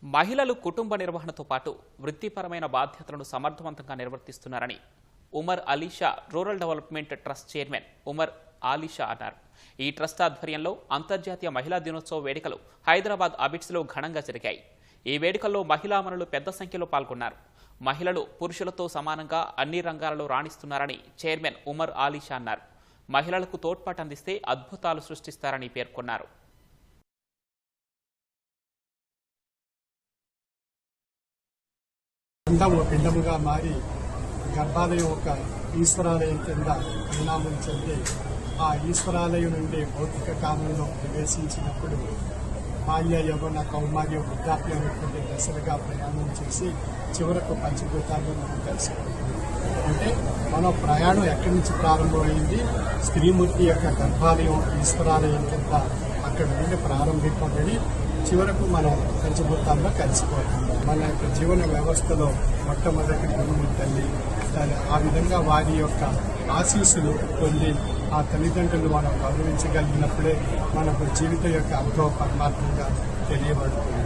మహిళలు కుటుంబ నిర్వహణతో పాటు వృత్తిపరమైన బాధ్యతలను సమర్థవంతంగా నిర్వర్తిస్తున్నారని Umar Alisha rural development trust chairman Umar Alisha అన్నారు. ఈ ట్రస్ట్ ఆధ్వర్యంలో అంతర్జాతీయ మహిళా దినోత్సవ వేడుకలు హైదరాబాద్ అబిడ్స్లో ఘనంగా జరిగాయి. ఈ వేడుకల్లో మహిళామణులు పెద్ద సంఖ్యలో పాల్గొన్నారు. మహిళలు పురుషులతో సమానంగా అన్ని రంగాలలో రాణిస్తున్నారని చైర్మన్ ఉమర్ అలీషా అన్నారు. మహిళలకు తోడ్పాటు అందిస్తే అద్భుతాలు సృష్టిస్తారని పేర్కొన్నారు. పిండముగా మారి గర్భాలయం ఒక ఈశ్వరాలయం కింద పరిణామం చెంది ఆ ఈశ్వరాలయం నుండి భౌతిక కాలంలో ప్రవేశించినప్పుడు బాల్య యవ్వన కౌమార్య వృద్ధాప్యం అనేటువంటి దశలుగా ప్రయాణం చేసి చివరకు పంచభూతాల్లో మనం కలిసిపోతుంది. అంటే మన ప్రయాణం ఎక్కడి నుంచి ప్రారంభమైంది? స్త్రీమూర్తి యొక్క గర్భాలయం ఈశ్వరాలయం కింద అక్కడి నుండి ప్రారంభింపబడి చివరకు మనం పంచభూతాల్లో కలిసిపోతాం. మన యొక్క జీవన వ్యవస్థలో మొట్టమొదటి గురువు తల్లి, ఆ విధంగా వారి యొక్క ఆశీస్సులు పొంది ఆ తల్లిదండ్రులు మనం గౌరవించగలిగినప్పుడే మనకు జీవితం యొక్క అర్థం పరమాత్మగా తెలియబడుతుంది.